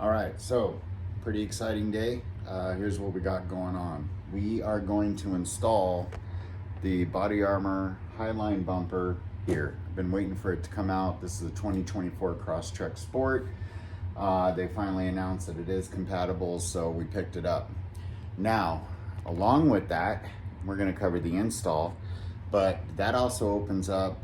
All right, so pretty exciting day. Here's what we got going on. We are going to install the BodyArmor HiLine bumper here. I've been waiting for it to come out. This is a 2024 Crosstrek Sport. They finally announced that it is compatible, so we picked it up. Now, along with that, we're going to cover the install, but that also opens up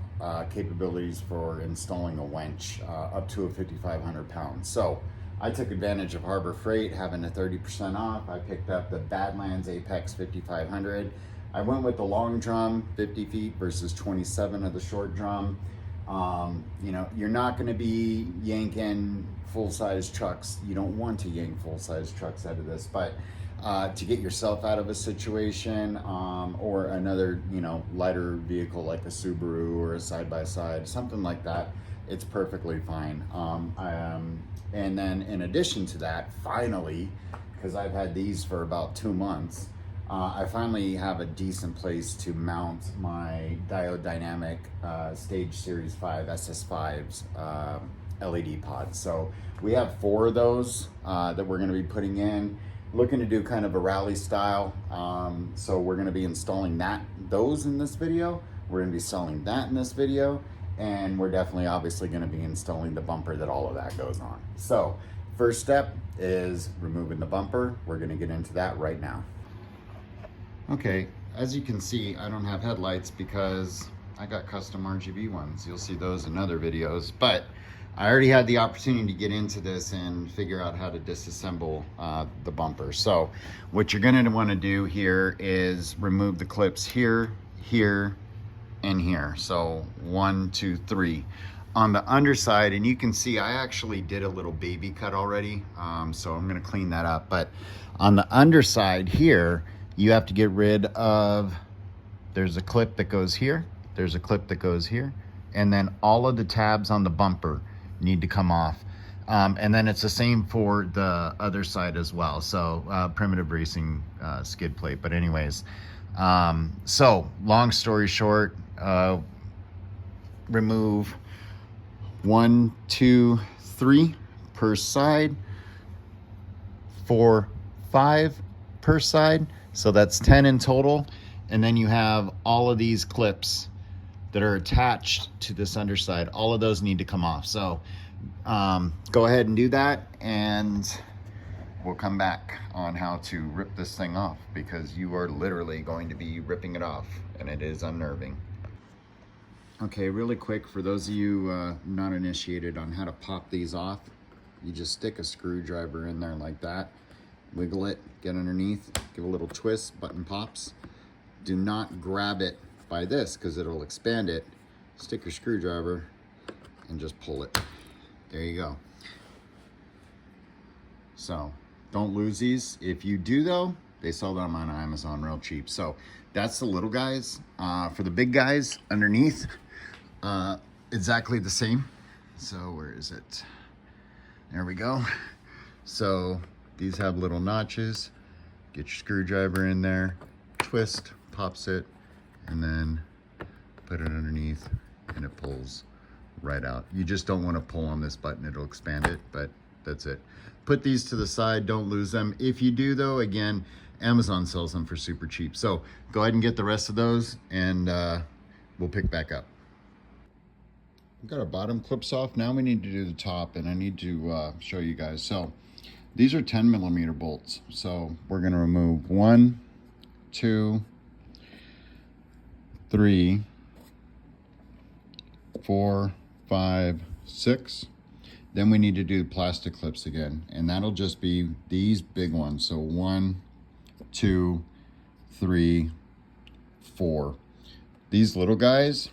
capabilities for installing a winch up to a 5,500 pounds. So I took advantage of Harbor Freight having a 30% off. I picked up the Badlands Apex 5500. I went with the long drum, 50 feet versus 27 of the short drum. You know, you're not going to be yanking full-size trucks. You don't want to yank full-size trucks out of this, but to get yourself out of a situation or another, you know, lighter vehicle like a Subaru or a side-by-side, something like that, it's perfectly fine. And then in addition to that, finally, because I've had these for about 2 months, I finally have a decent place to mount my Diode Dynamic Stage Series 5 SS5s LED pods. So we have 4 of those that we're going to be putting in. Looking to do kind of a rally style. So we're going to be installing those in this video. We're going to be selling that in this video. And we're definitely obviously going to be installing the bumper that all of that goes on. So first step is removing the bumper. We're going to get into that right now. Okay, as you can see, I don't have headlights because I got custom RGB ones. You'll see those in other videos, but I already had the opportunity to get into this and figure out how to disassemble the bumper. So what you're going to want to do here is remove the clips here, here, and here. So 1, 2, 3 on the underside, and you can see I actually did a little baby cut already, so I'm going to clean that up. But on the underside here, you have to get rid of, there's a clip that goes here, there's a clip that goes here, and then all of the tabs on the bumper need to come off. And then it's the same for the other side as well. So primitive racing skid plate. But anyways, so long story short, remove 1, 2, 3 per side, 4, 5 per side. So that's 10 in total. And then you have all of these clips that are attached to this underside. All of those need to come off. So go ahead and do that, and we'll come back on how to rip this thing off, because you are literally going to be ripping it off, and it is unnerving. Okay, really quick, for those of you not initiated on how to pop these off, you just stick a screwdriver in there like that, wiggle it, get underneath, give a little twist, button pops. Do not grab it by this because it'll expand it. Stick your screwdriver and just pull it. There you go. So don't lose these. If you do though, they sell them on Amazon real cheap. So that's the little guys. For the big guys underneath, exactly the same. So where is it? There we go. So these have little notches. Get your screwdriver in there, twist, pops it, and then put it underneath, and it pulls right out. You just don't want to pull on this button, it'll expand it, but that's it. Put these to the side, don't lose them. If you do though, again, Amazon sells them for super cheap. So go ahead and get the rest of those, and we'll pick back up. We've got our bottom clips off. Now we need to do the top, and I need to show you guys. So these are 10mm bolts. So we're gonna remove 1, 2, 3, 4, 5, 6. Then we need to do the plastic clips again, and that'll just be these big ones. So 1, 2, 3, 4. These little guys,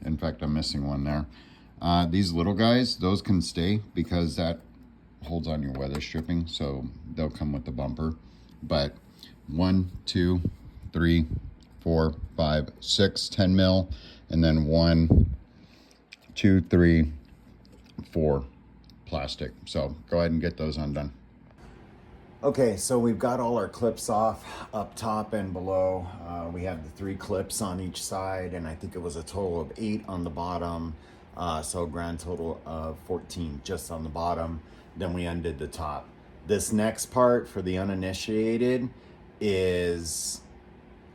in fact, I'm missing one there. These little guys, those can stay because that holds on your weather stripping, so they'll come with the bumper. But 1, 2, 3, 4, 5, 6, 10 mil, and then 1, 2, 3, 4 plastic. So go ahead and get those undone. Okay, so we've got all our clips off up top and below. We have the 3 clips on each side, and I think it was a total of 8 on the bottom. So grand total of 14 just on the bottom. then we undid the top. This next part for the uninitiated is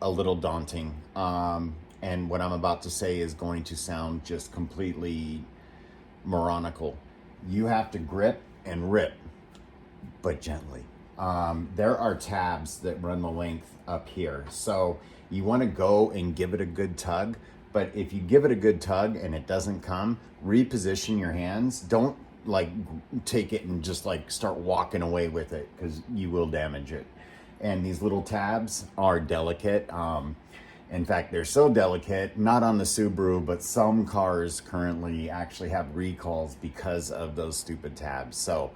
a little daunting. And what I'm about to say is going to sound just completely moronical. You have to grip and rip, but gently. There are tabs that run the length up here. So you want to go and give it a good tug. But if you give it a good tug and it doesn't come, reposition your hands. Don't like take it and just like start walking away with it, because you will damage it. And these little tabs are delicate. In fact, they're so delicate, not on the Subaru, but some cars currently actually have recalls because of those stupid tabs. So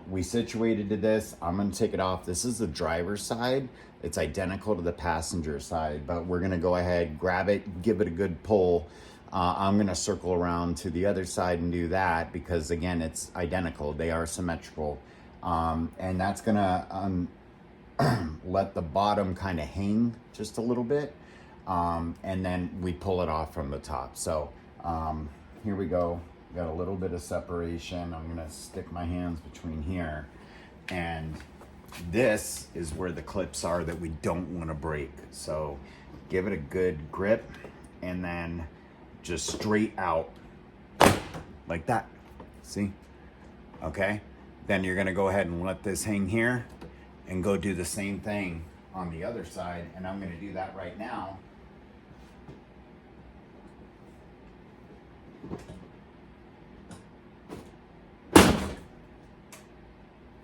we situated to this. I'm gonna take it off. This is the driver's side. It's identical to the passenger side, but we're gonna go ahead, grab it, give it a good pull. I'm gonna circle around to the other side and do that because again, it's identical. They are symmetrical. And that's gonna let the bottom kind of hang just a little bit. And then we pull it off from the top. So here we go. Got a little bit of separation. I'm gonna stick my hands between here, and this is where the clips are that we don't want to break. So give it a good grip and then just straight out like that. See? Okay. Then you're gonna go ahead and let this hang here and go do the same thing on the other side. And I'm gonna do that right now.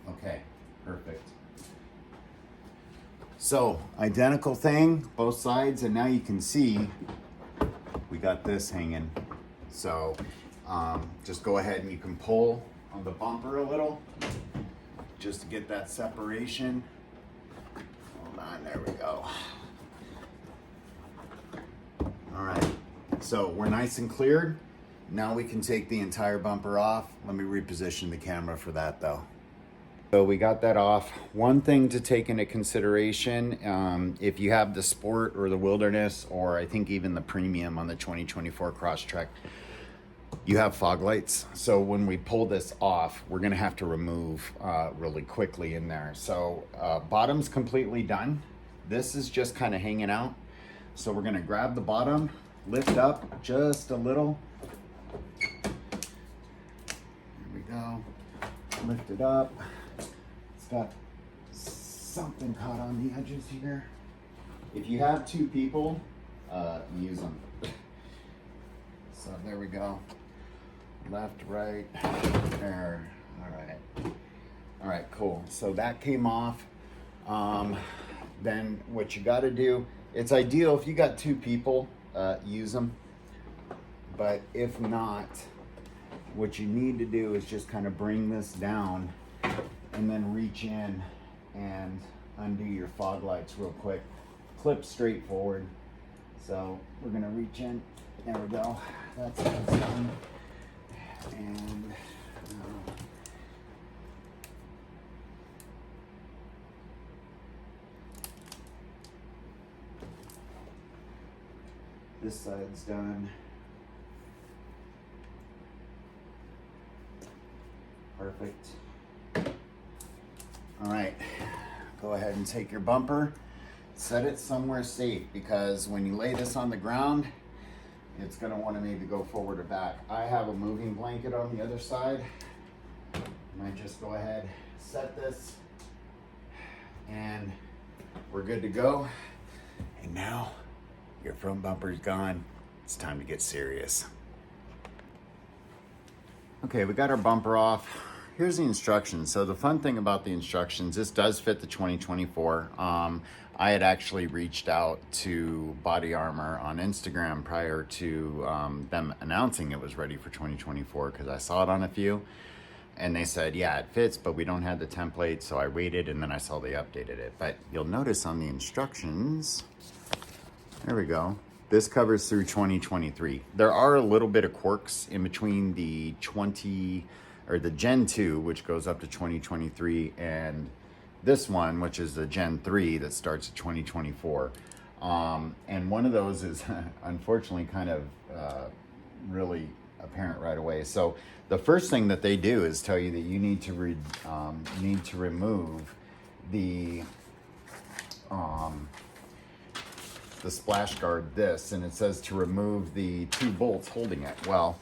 Okay, perfect. So identical thing, both sides, and now you can see we got this hanging. So just go ahead and you can pull on the bumper a little just to get that separation. Hold on, there we go. All right, so we're nice and cleared. Now we can take the entire bumper off. Let me reposition the camera for that though. So we got that off. One thing to take into consideration, if you have the Sport or the Wilderness, or I think even the Premium on the 2024 Crosstrek, you have fog lights. So when we pull this off, we're gonna have to remove really quickly in there. So bottom's completely done. This is just kind of hanging out. So we're gonna grab the bottom, lift up just a little. Here we go, lift it up. It's got something caught on the edges here. If you have two people, use them. So there we go. Left, right, there. All right, cool. So that came off. Then what you got to do, it's ideal if you got two people, use them. But if not, what you need to do is just kind of bring this down and then reach in and undo your fog lights real quick. Clip straight forward. So we're gonna reach in. There we go. That's done. And this side's done. Perfect. All right, go ahead and take your bumper, set it somewhere safe, because when you lay this on the ground, it's gonna wanna maybe go forward or back. I have a moving blanket on the other side. I might just go ahead, set this, and we're good to go. And now your front bumper's gone. It's time to get serious. Okay, we got our bumper off. Here's the instructions. So the fun thing about the instructions, this does fit the 2024. I had actually reached out to BodyArmor on Instagram prior to them announcing it was ready for 2024, because I saw it on a few. And they said, yeah, it fits, but we don't have the template. So I waited, and then I saw they updated it. But you'll notice on the instructions, there we go. This covers through 2023. There are a little bit of quirks in between the the Gen 2, which goes up to 2023, and this one, which is the Gen 3 that starts at 2024. And one of those is unfortunately kind of really apparent right away. So the first thing that they do is tell you that you need to remove the splash guard, and it says to remove the 2 bolts holding it. Well,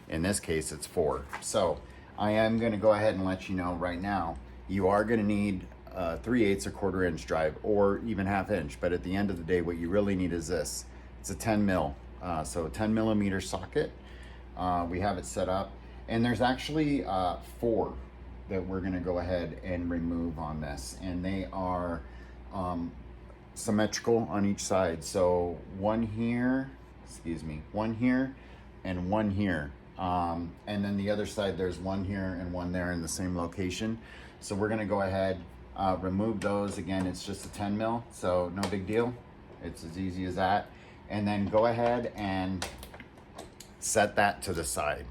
in this case it's 4. So I am going to go ahead and let you know right now, you are going to need 3/8 or 1/4 inch drive, or even 1/2 inch. But at the end of the day, what you really need is this. It's a 10 mil, so a 10 millimeter socket. We have it set up, and there's actually 4 that we're going to go ahead and remove on this, and they are symmetrical on each side. So one here, one here, and one here. And then the other side, there's one here and one there in the same location. So we're gonna go ahead, remove those. Again, it's just a 10 mil, so no big deal. It's as easy as that. And then go ahead and set that to the side.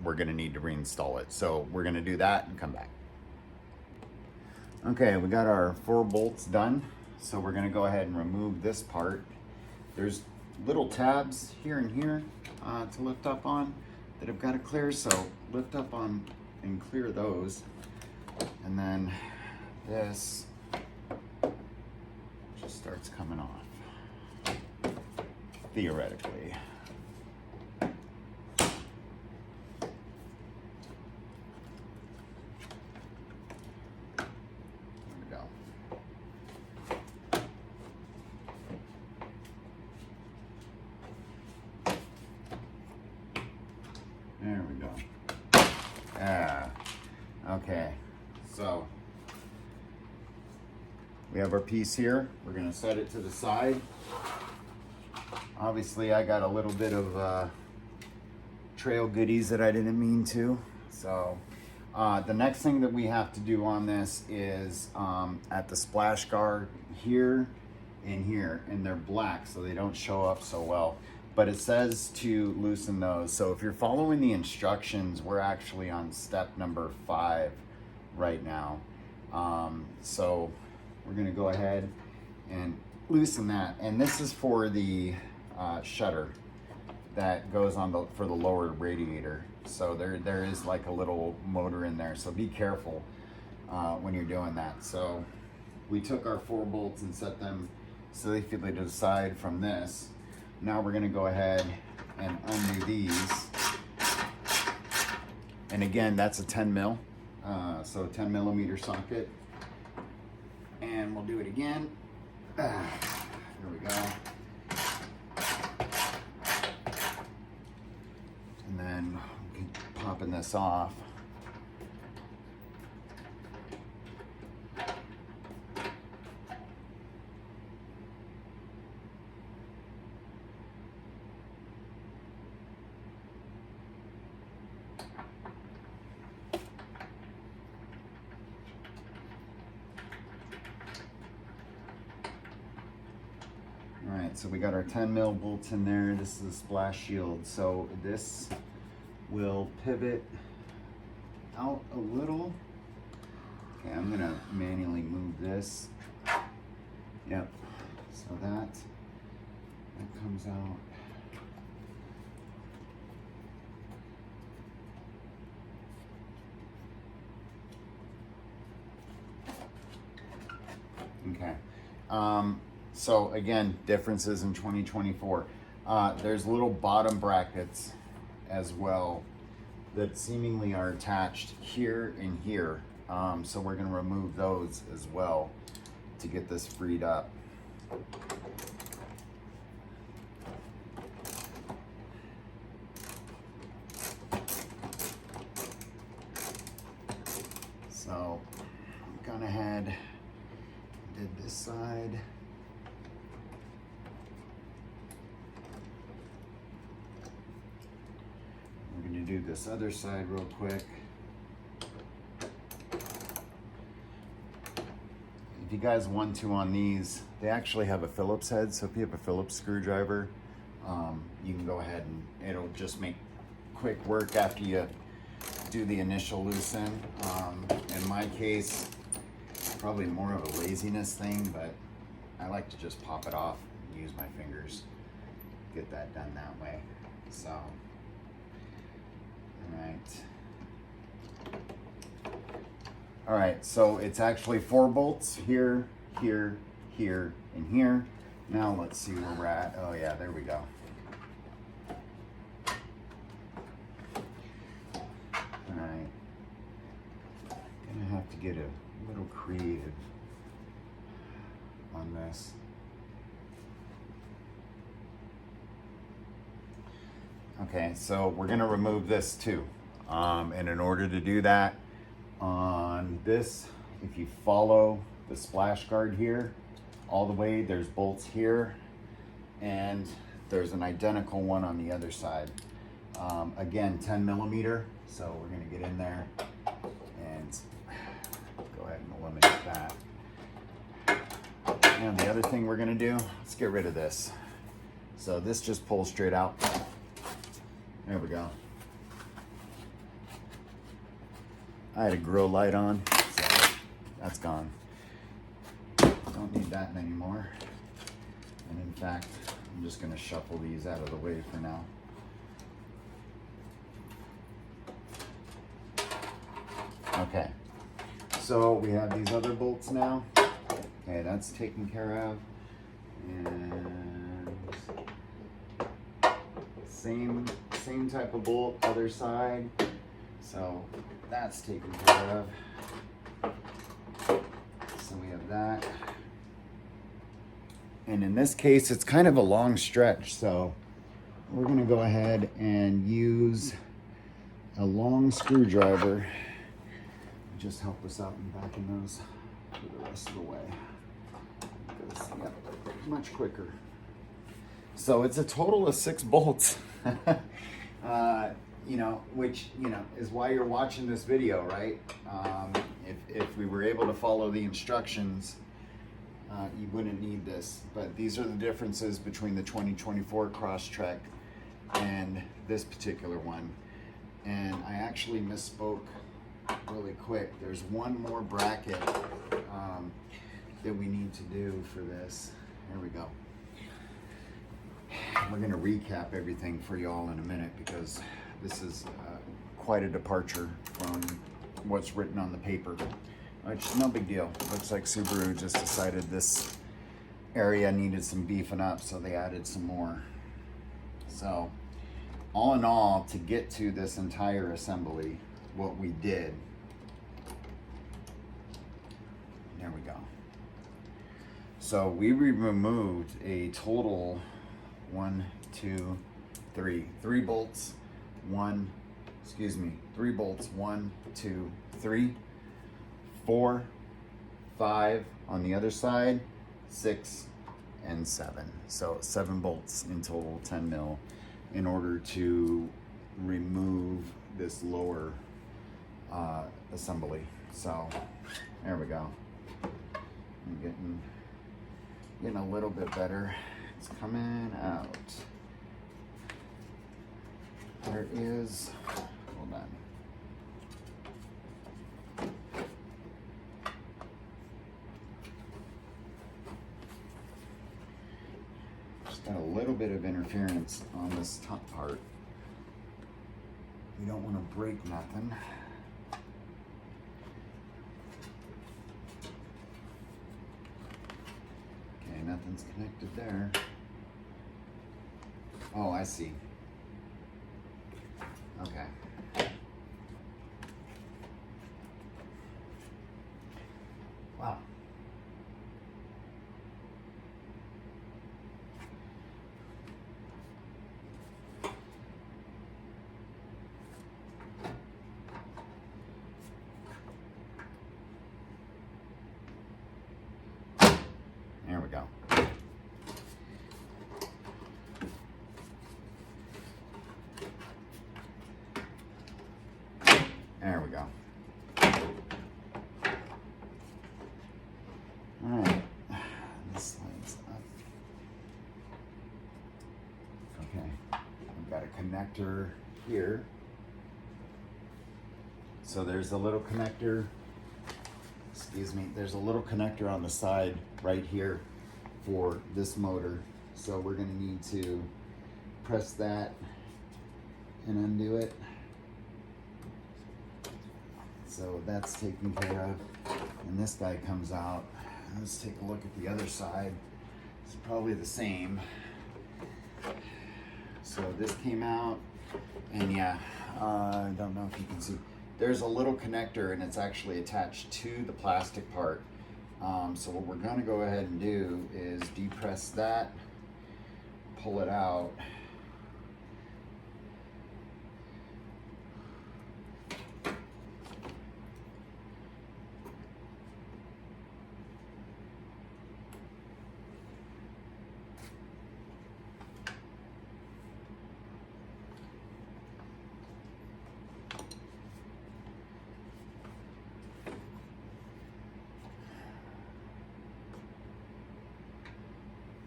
We're gonna need to reinstall it. So we're gonna do that and come back. Okay, we got our 4 bolts done. So we're gonna go ahead and remove this part. There's little tabs here and here to lift up on that I've got to clear. So lift up on and clear those. And then this just starts coming off, theoretically. There we go. Okay, so we have our piece here. We're gonna set it to the side. Obviously, I got a little bit of trail goodies that I didn't mean to. So the next thing that we have to do on this is at the splash guard here and here, and they're black, so they don't show up so well. But it says to loosen those. So if you're following the instructions, we're actually on step number 5 right now. So we're gonna go ahead and loosen that. And this is for the shutter that goes on for the lower radiator. So there is like a little motor in there. So be careful when you're doing that. So we took our 4 bolts and set them safely to the side from this. Now we're gonna go ahead and undo these. And again, that's a 10 mil, so a 10 millimeter socket. And we'll do it again. Here we go. And then popping this off. All right, so we got our 10 mil bolts in there. This is a splash shield. So this will pivot out a little. Okay, I'm gonna manually move this. Yep, so that comes out. Okay. So again, differences in 2024. There's little bottom brackets as well that seemingly are attached here and here. So we're gonna remove those as well to get this freed up. So I've gone ahead, did this side. We're going to do this other side real quick. If you guys want to on these, they actually have a Phillips head, so if you have a Phillips screwdriver, you can go ahead and it'll just make quick work after you do the initial loosen. In my case, probably more of a laziness thing, but I like to just pop it off and use my fingers, get that done that way. So All right, so it's actually 4 bolts here, here, here, and here. Now let's see where we're at. Oh yeah, there we go. All right, gonna have to get a little creative on this. Okay, so we're gonna remove this too. And in order to do that, on this, if you follow the splash guard here, all the way, there's bolts here, and there's an identical one on the other side. Again, 10 millimeter, so we're gonna get in there and go ahead and eliminate that. And the other thing we're gonna do, let's get rid of this. So this just pulls straight out. There we go. I had a grow light on, so that's gone. Don't need that anymore. And in fact, I'm just gonna shuffle these out of the way for now. Okay, so we have these other bolts now. Okay, that's taken care of. And same type of bolt, other side. So that's taken care of. So we have that. And in this case, it's kind of a long stretch. So we're gonna go ahead and use a long screwdriver. Just help us out in backing those for the rest of the way. Because, yep, much quicker. So it's a total of 6 bolts. You know, which, you know, is why you're watching this video, right? If we were able to follow the instructions, you wouldn't need this. But these are the differences between the 2024 Crosstrek and this particular one. And I actually misspoke really quick. There's one more bracket that we need to do for this. Here we go. We're going to recap everything for y'all in a minute because this is quite a departure from what's written on the paper, which no big deal. Looks like Subaru just decided this area needed some beefing up, so they added some more. So all in all, to get to this entire assembly, what we did, there we go. So we removed a total 3 bolts. 3 bolts, 1, 2, 3, 4, 5 on the other side, 6 and 7. So 7 bolts in total, 10 mil, in order to remove this lower assembly. So there we go. I'm getting a little bit better. It's coming out. There is, hold on. Just got a little bit of interference on this top part. We don't want to break nothing. Okay, nothing's connected there. Oh, I see. Okay. Wow. There we go. There we go. All right, this slides up. Okay, I've got a connector here. So there's a little connector, excuse me, there's a little connector on the side right here for this motor. So we're gonna need to press that and undo it. So that's taken care of. And this guy comes out. Let's take a look at the other side. It's probably the same. So this came out, and yeah, I don't know if you can see. There's a little connector, and it's actually attached to the plastic part. So what we're going to go ahead and do is depress that, pull it out.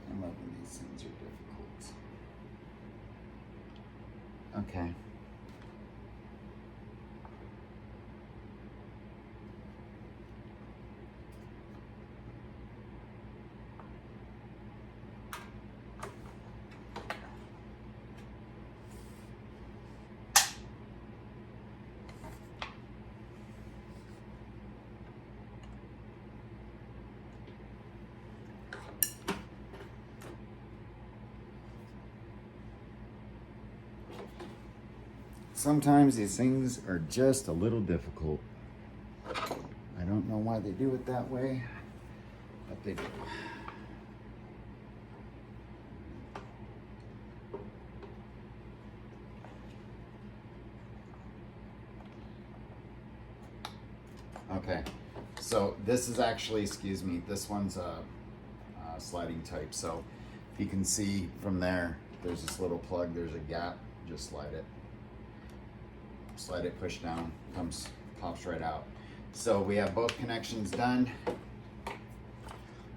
I love when these things are difficult. Okay. Sometimes these things are just a little difficult. I don't know why they do it that way, but they do. Okay, so this is actually, excuse me, this one's a sliding type. So if you can see from there, there's this little plug, there's a gap, just slide it. Slide it, push down, pops right out. So we have both connections done.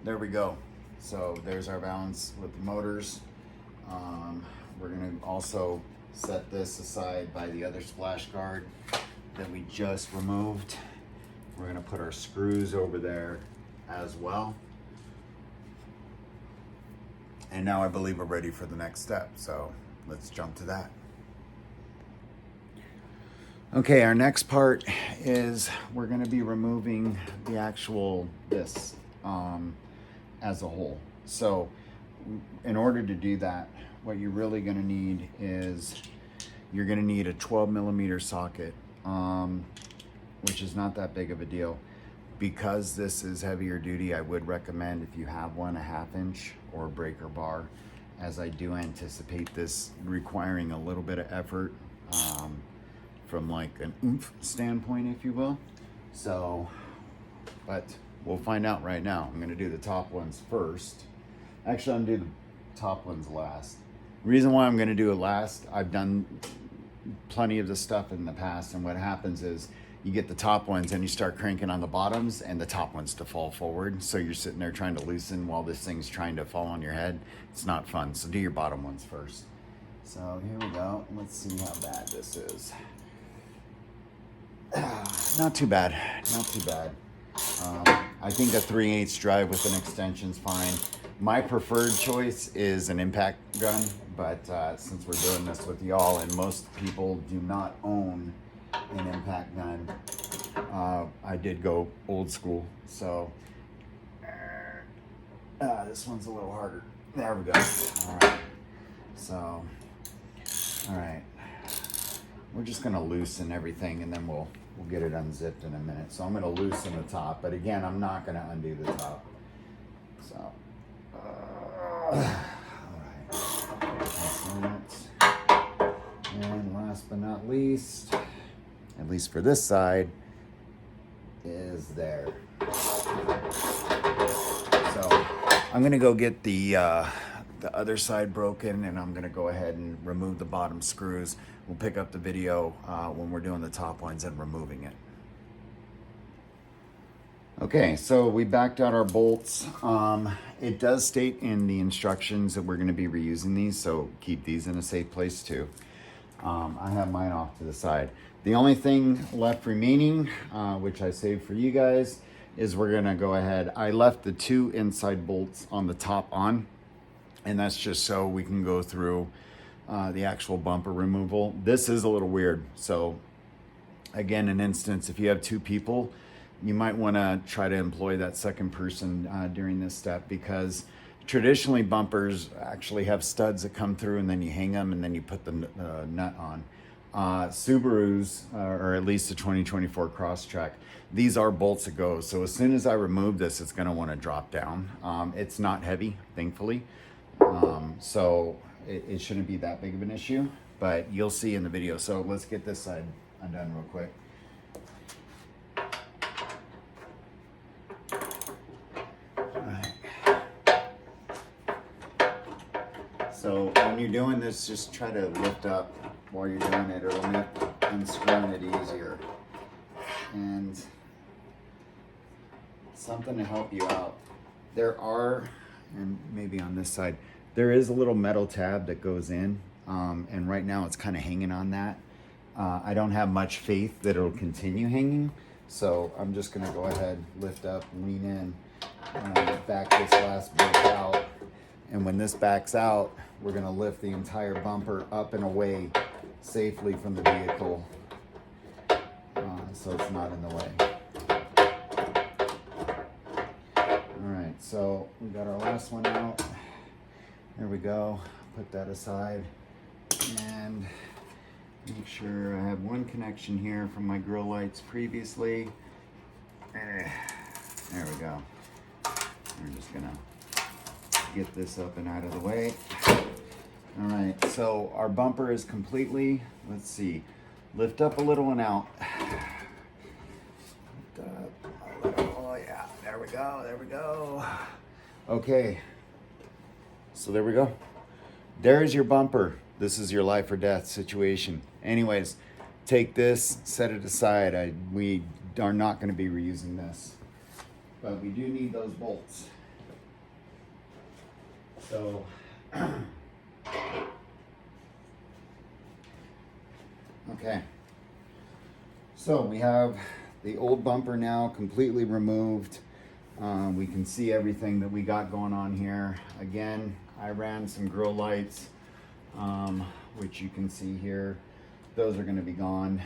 There we go. So there's our balance with the motors. We're gonna also set this aside by the other splash guard that we just removed. We're gonna put our screws over there as well. And now I believe we're ready for the next step. So let's jump to that. Okay, our next part is we're going to be removing the actual this as a whole. So in order to do that, what you're really going to need is you're going to need a 12 millimeter socket, which is not that big of a deal. Because this is heavier duty, I would recommend, if you have one, a 1/2 inch or a breaker bar, as I do anticipate this requiring a little bit of effort. From like an oomph standpoint, if you will. So, but we'll find out right now. I'm gonna do the top ones first. Actually, I'm gonna do the top ones last. The reason why I'm gonna do it last, I've done plenty of this stuff in the past, and what happens is you get the top ones and you start cranking on the bottoms and the top ones to fall forward. So you're sitting there trying to loosen while this thing's trying to fall on your head. It's not fun, so do your bottom ones first. So here we go. Let's see how bad this is. Not too bad, not too bad. I think a 3/8 drive with an extension's fine. My preferred choice is an impact gun, but since we're doing this with y'all and most people do not own an impact gun, I did go old school. So this one's a little harder. There we go. All right. So, all right. We're just gonna loosen everything and then we'll get it unzipped in a minute. So I'm gonna loosen the top, but again, I'm not gonna undo the top. So, all right. That's that. And last but not least, at least for this side, is there. So I'm gonna go get the other side broken, and I'm gonna go ahead and remove the bottom screws. We'll pick up the video when we're doing the top ones and removing it. Okay, so we backed out our bolts. It does state in the instructions that we're gonna be reusing these, so keep these in a safe place too. I have mine off to the side. The only thing left remaining, which I saved for you guys, is we're gonna go ahead. I left the 2 inside bolts on the top on, and that's just so we can go through the actual bumper removal. This is a little weird, so again, an instance, if you have two people, you might want to try to employ that second person during this step, because traditionally bumpers actually have studs that come through and then you hang them and then you put the nut on. Subarus, or at least the 2024 Crosstrek, these are bolts that go. So as soon as I remove this, it's going to want to drop down. It's not heavy, thankfully. So it shouldn't be that big of an issue, but you'll see in the video. So let's get this side undone real quick. So when you're doing this, just try to lift up while you're doing it. It'll make unscrewing it easier. And something to help you out. There are, and maybe on this side, there is a little metal tab that goes in. And right now it's kind of hanging on that. I don't have much faith that it'll continue hanging. So I'm just gonna go ahead, lift up, lean in, back this last bit out. And when this backs out, we're gonna lift the entire bumper up and away safely from the vehicle, so it's not in the way. All right, so we got our last one out. There we go. Put that aside and make sure I have one connection here from my grill lights previously. There we go. We're just gonna get this up and out of the way. All right, so our bumper is completely, let's see, lift up a little and out. Lift up a little, oh yeah, there we go. Okay, so there we go. There's your bumper. This is your life or death situation. Anyways, take this, set it aside. We are not gonna be reusing this, but we do need those bolts. So, okay. So we have the old bumper now completely removed. We can see everything that we got going on here. Again, I ran some grill lights, which you can see here. Those are going to be gone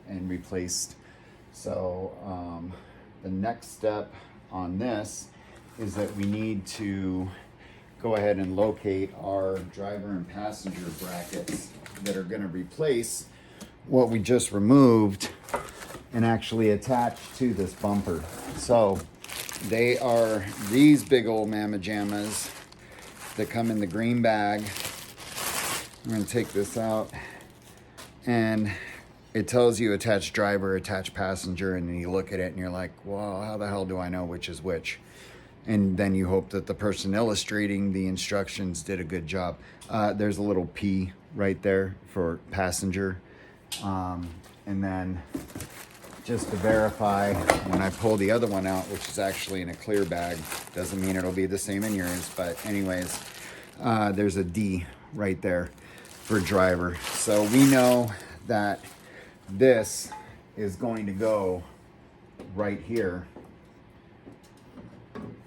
and replaced. So the next step on this is that we need to go ahead and locate our driver and passenger brackets that are going to replace what we just removed and actually attach to this bumper. So they are these big old mamma jammas that come in the green bag. I'm going to take this out, and it tells you attach driver, attach passenger, and then you look at it and you're like, well, how the hell do I know which is which? And then you hope that the person illustrating the instructions did a good job. There's a little P right there for passenger. And then just to verify, when I pull the other one out, which is actually in a clear bag, doesn't mean it'll be the same in yours, but anyways, there's a D right there for driver. So we know that this is going to go right here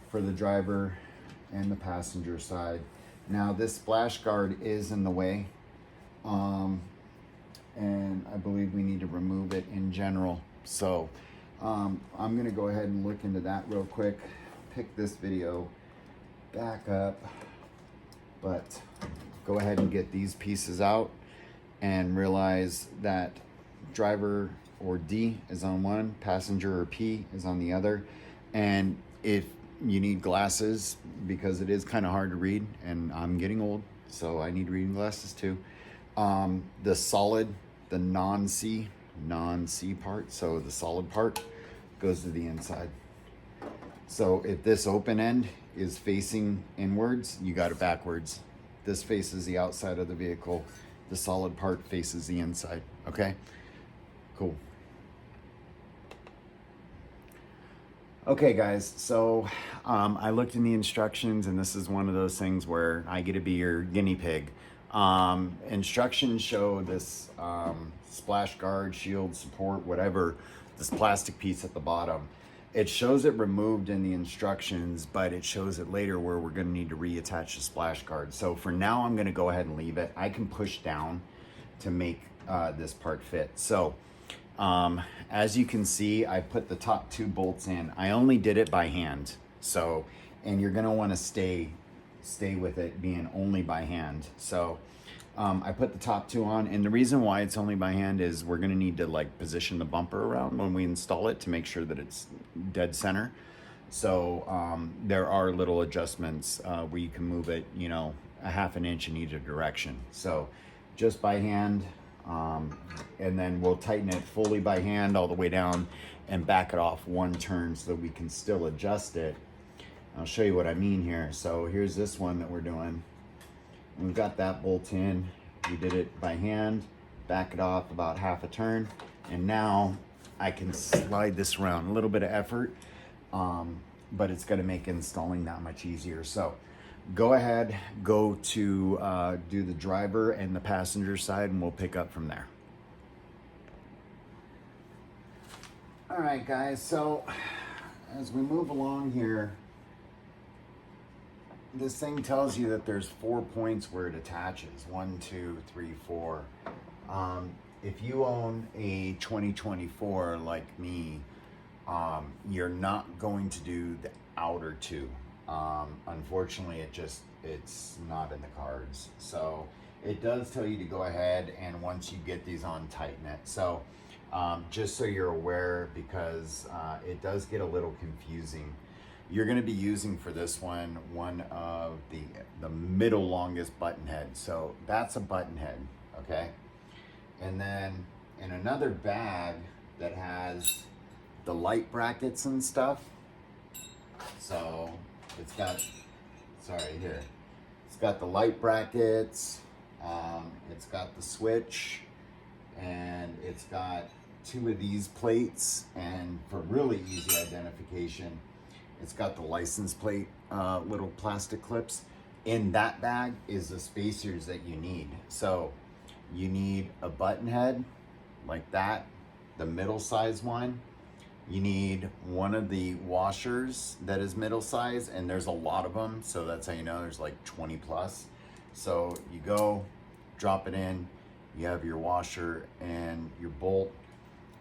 for the driver and the passenger side. Now this splash guard is in the way, and I believe we need to remove it in general. So I'm gonna go ahead and look into that real quick, pick this video back up, but go ahead and get these pieces out and realize that driver or D is on one, passenger or P is on the other. And if you need glasses, because it is kind of hard to read, and I'm getting old, so I need reading glasses too. The solid, the non-C part, so the solid part goes to the inside. So if this open end is facing inwards, you got it backwards. This faces the outside of the vehicle. The solid part faces the inside, okay? Cool. Okay guys, so I looked in the instructions, and this is one of those things where I get to be your guinea pig. Instructions show this splash guard, shield, support, whatever, this plastic piece at the bottom. It shows it removed in the instructions, but it shows it later where we're gonna need to reattach the splash guard. So for now, I'm gonna go ahead and leave it. I can push down to make this part fit. So As you can see, I put the top 2 bolts in. I only did it by hand. So, and you're gonna wanna stay with it being only by hand. So I put the top 2 on, and the reason why it's only by hand is we're gonna need to like position the bumper around when we install it to make sure that it's dead center. So there are little adjustments where you can move it, you know, a ½ inch in either direction. So just by hand, and then we'll tighten it fully by hand all the way down and back it off 1 turn so that we can still adjust it. I'll show you what I mean here. So here's this one that we're doing. We've got that bolt in. We did it by hand, back it off about ½ a turn, and now I can slide this around. A little bit of effort, but it's going to make installing that much easier. So go ahead, go to do the driver and the passenger side, and we'll pick up from there. All right, guys, so as we move along here, this thing tells you that there's 4 points where it attaches. 1, 2, 3, 4. If you own a 2024 like me, you're not going to do the outer 2. Unfortunately, it's not in the cards. So it does tell you to go ahead and once you get these on, tighten it. So just so you're aware, because it does get a little confusing. You're going to be using for this one of the middle longest button head. So that's a button head, okay? And then in another bag that has the light brackets and stuff. So it's got, here. It's got the light brackets, it's got the switch, and it's got 2 of these plates, and for really easy identification, it's got the license plate, little plastic clips. In that bag is the spacers that you need. So you need a button head like that, the middle size one. You need one of the washers that is middle size, and there's a lot of them. So that's how you know there's like 20 plus. So you go, drop it in, you have your washer and your bolt.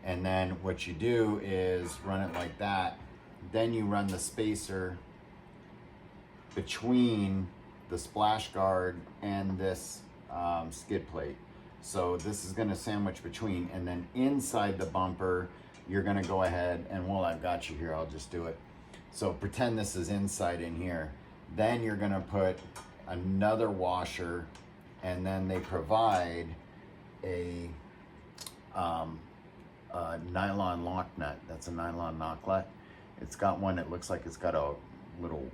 And then what you do is run it like that. Then you run the spacer between the splash guard and this skid plate. So this is going to sandwich between, and then inside the bumper, you're going to go ahead, and while I've got you here, I'll just do it. So pretend this is inside in here. Then you're going to put another washer, and then they provide a nylon lock nut. That's a nylon knocklet. It's got one that looks like it's got a little,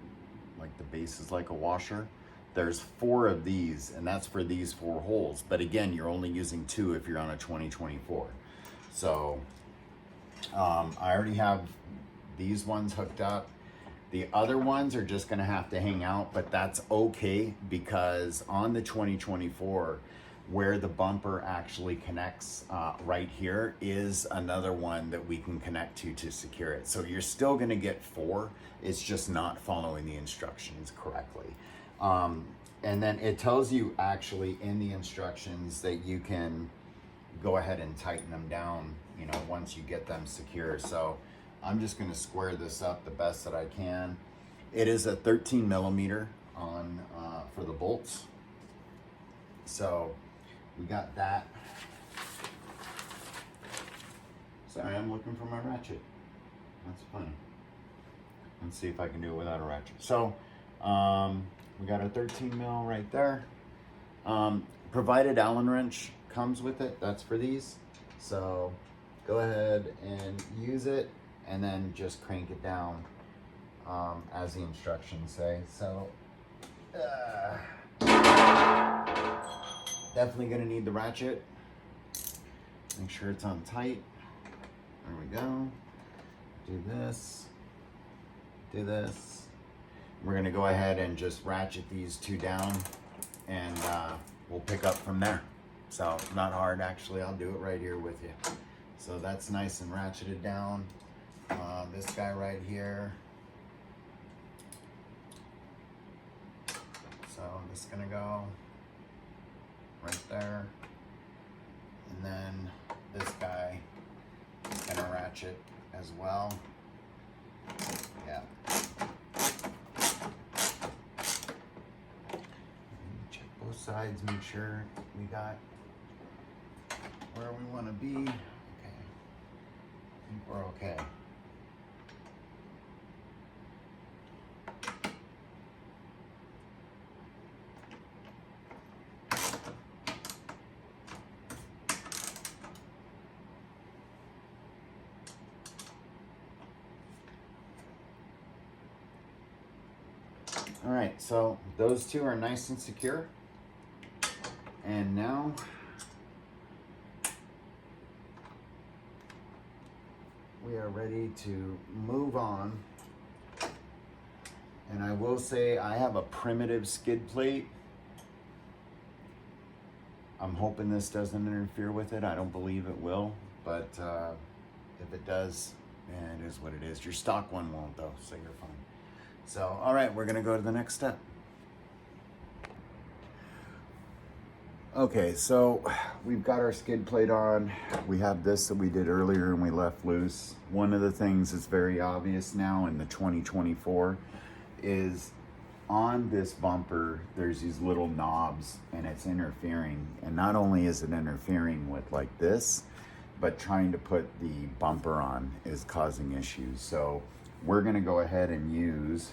like the base is like a washer. There's 4 of these, and that's for these 4 holes. But again, you're only using 2 if you're on a 2024. So I already have these ones hooked up. The other ones are just gonna have to hang out, but that's okay, because on the 2024, where the bumper actually connects right here is another one that we can connect to secure it. So you're still gonna get 4, it's just not following the instructions correctly. And then it tells you actually in the instructions that you can go ahead and tighten them down, you know, once you get them secure. So I'm just gonna square this up the best that I can. It is a 13 millimeter on for the bolts. So we got that. Sorry, I'm looking for my ratchet. That's funny. Let's see if I can do it without a ratchet. So we got a 13 mil right there. Provided Allen wrench comes with it. That's for these. So go ahead and use it, and then just crank it down as the instructions say. So definitely gonna need the ratchet. Make sure it's on tight. There we go. Do this. Do this. We're gonna go ahead and just ratchet these 2 down, and we'll pick up from there. So not hard, actually. I'll do it right here with you. So that's nice and ratcheted down. This guy right here. So this is gonna go right there. And then this guy Gonna ratchet as well. Yeah. Check both sides, make sure we got where we want to be. Okay. I think we're okay. All right, so those two are nice and secure. And now we are ready to move on. And I will say I have a primitive skid plate. I'm hoping this doesn't interfere with it. I don't believe it will, but if it does, it is what it is. Your stock one won't though, so you're fine. So, all right, we're gonna go to the next step. Okay, so we've got our skid plate on. We have this that we did earlier and we left loose. One of the things that's very obvious now in the 2024 is on this bumper, there's these little knobs and it's interfering. And not only is it interfering with like this, but trying to put the bumper on is causing issues. So we're gonna go ahead and use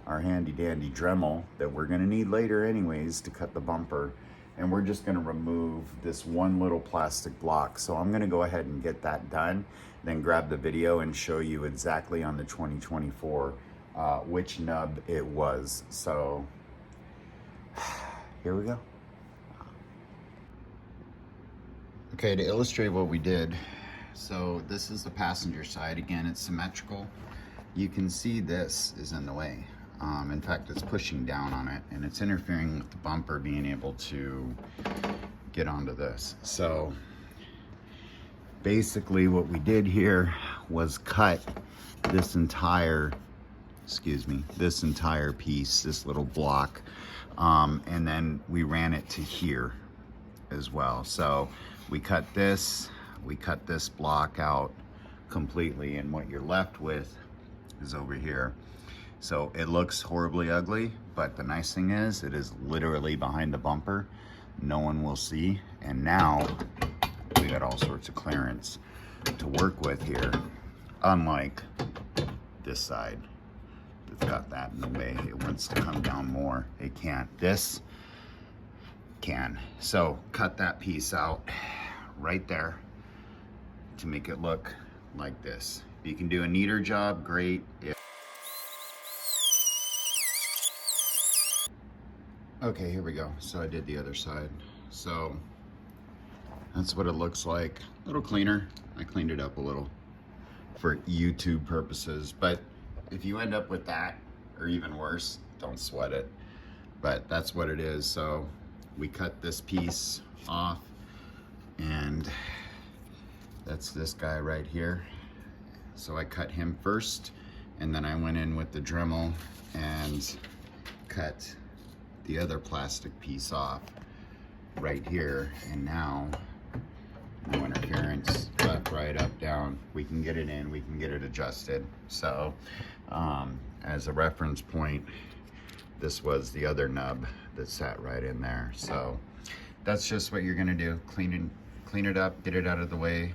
our handy dandy Dremel that we're gonna need later anyways to cut the bumper. And we're just gonna remove this one little plastic block. So I'm gonna go ahead and get that done, then grab the video and show you exactly on the 2024 which nub it was. So here we go. Okay, to illustrate what we did, so this is the passenger side. Again, it's symmetrical. You can see this is in the way. In fact, it's pushing down on it and it's interfering with the bumper being able to get onto this. So basically what we did here was cut this entire, this entire piece, this little block, and then we ran it to here as well. So we cut this block out completely, and what you're left with is over here. So it looks horribly ugly, but the nice thing is it is literally behind the bumper. No one will see. And now we got all sorts of clearance to work with here, unlike this side that's got that in the way. It wants to come down more. It can't. This can. So cut that piece out right there to make it look like this. If you can do a neater job, great. Okay, here we go. So I did the other side. So that's what it looks like. A little cleaner. I cleaned it up a little for YouTube purposes, but if you end up with that or even worse, don't sweat it. But that's what it is. So we cut this piece off, and that's this guy right here. So I cut him first, and then I went in with the Dremel and cut the other plastic piece off right here. And now no interference, left, right, up, down. We can get it in, we can get it adjusted. So as a reference point, this was the other nub that sat right in there. So that's just what you're gonna do. Clean it up, get it out of the way,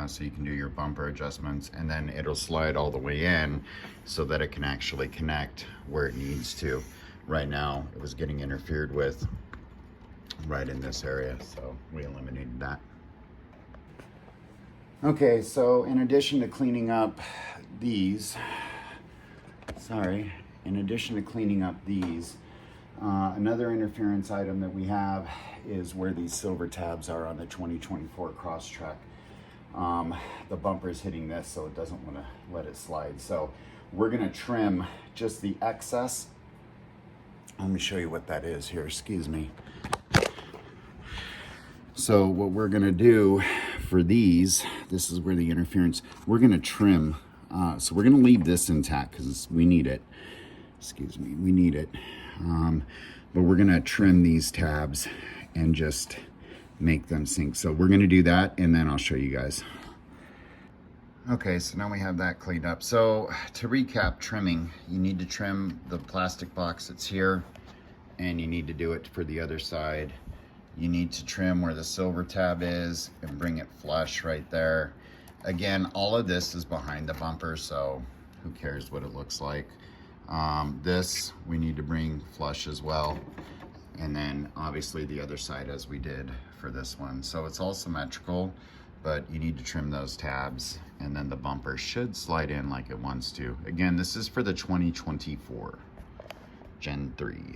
so you can do your bumper adjustments, and then it'll slide all the way in so that it can actually connect where it needs to. Right now, it was getting interfered with right in this area, so we eliminated that. Okay, so in addition to cleaning up these, another interference item that we have is where these silver tabs are on the 2024 Crosstrek. The bumper is hitting this, so it doesn't want to let it slide. So we're gonna trim just the excess. Let me show you what that is here, excuse me. So what we're gonna do for these, this is where the interference, we're gonna trim. So we're gonna leave this intact because we need it. Excuse me, we need it. But we're gonna trim these tabs and just make them sync. So we're gonna do that, and then I'll show you guys. Okay, so now we have that cleaned up. So to recap trimming, you need to trim the plastic box that's here, and you need to do it for the other side. You need to trim where the silver tab is and bring it flush right there. Again, all of this is behind the bumper, so who cares what it looks like. This we need to bring flush as well. And then obviously the other side as we did for this one. So it's all symmetrical, but you need to trim those tabs, and then the bumper should slide in like it wants to. Again, this is for the 2024 Gen 3.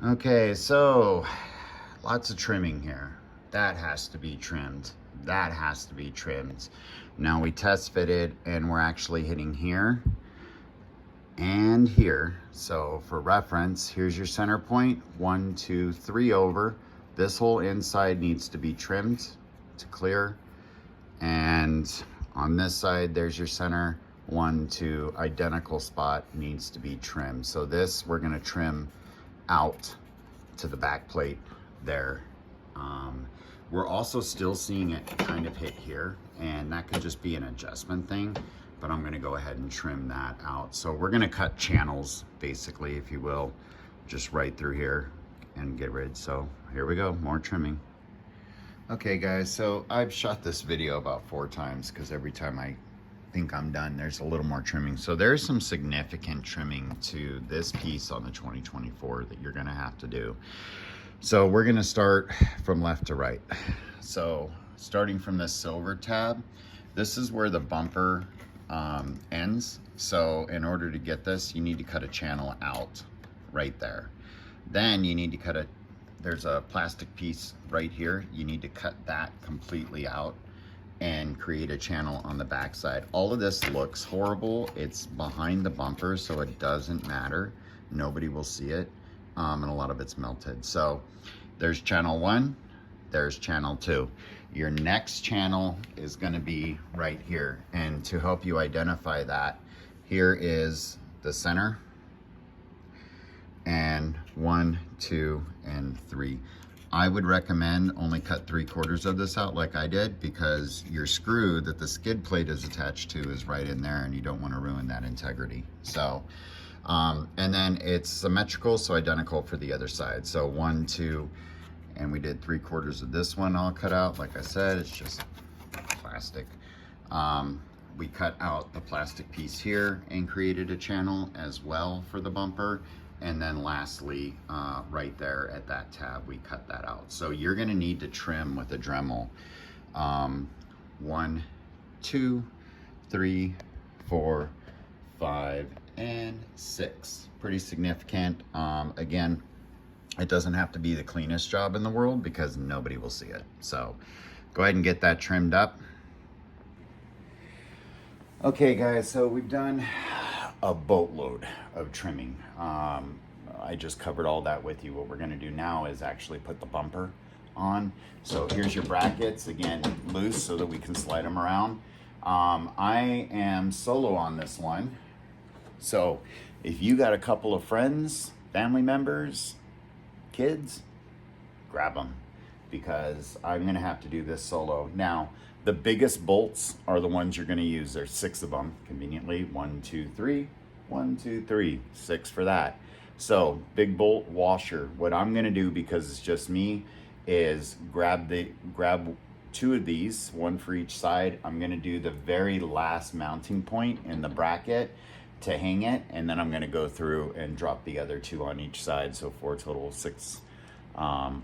Okay, so lots of trimming here. That has to be trimmed. That has to be trimmed. Now we test fitted and we're actually hitting here and here. So for reference, here's your center point, 1, 2, 3 over. This whole inside needs to be trimmed to clear. And on this side, there's your center, 1, 2, identical spot needs to be trimmed. So this, we're gonna trim out to the back plate there. We're also still seeing it kind of hit here, and that could just be an adjustment thing, but I'm gonna go ahead and trim that out. So we're gonna cut channels, basically, if you will, just right through here and get rid. So here we go, more trimming. Okay guys, so I've shot this video about 4 times because every time I think I'm done, there's a little more trimming. So there's some significant trimming to this piece on the 2024 that you're gonna have to do. So we're gonna start from left to right. So starting from this silver tab, this is where the bumper ends. So in order to get this, you need to cut a channel out right there. Then you need to cut there's a plastic piece right here. You need to cut that completely out and create a channel on the back side. All of this looks horrible. It's behind the bumper, so it doesn't matter. Nobody will see it. And a lot of it's melted. So there's channel 1, there's channel 2. Your next channel is gonna be right here. And to help you identify that, here is the center, and 1, 2, and 3. I would recommend only cut 3/4 of this out like I did, because your screw that the skid plate is attached to is right in there and you don't want to ruin that integrity. So, and then it's symmetrical, so identical for the other side. So 1, 2, and we did 3/4 of this one all cut out. Like I said, it's just plastic. We cut out the plastic piece here and created a channel as well for the bumper. And then lastly, right there at that tab, we cut that out. So you're gonna need to trim with a Dremel. 1, 2, 3, 4, 5, and 6. Pretty significant. Again, it doesn't have to be the cleanest job in the world because nobody will see it. So go ahead and get that trimmed up. Okay guys, so we've done a boatload of trimming. I just covered all that with you. What we're gonna do now is actually put the bumper on. So here's your brackets, again, loose so that we can slide them around. I am solo on this one. So if you got a couple of friends, family members, kids, grab them, because I'm gonna have to do this solo. Now, the biggest bolts are the ones you're gonna use. There's 6 of them, conveniently. 1, 2, 3, 1, 2, 3, 6 for that. So big bolt washer. What I'm gonna do, because it's just me, is grab 2 of these, 1 for each side. I'm gonna do the very last mounting point in the bracket to hang it, and then I'm gonna go through and drop the other 2 on each side. So 4 total, 6 all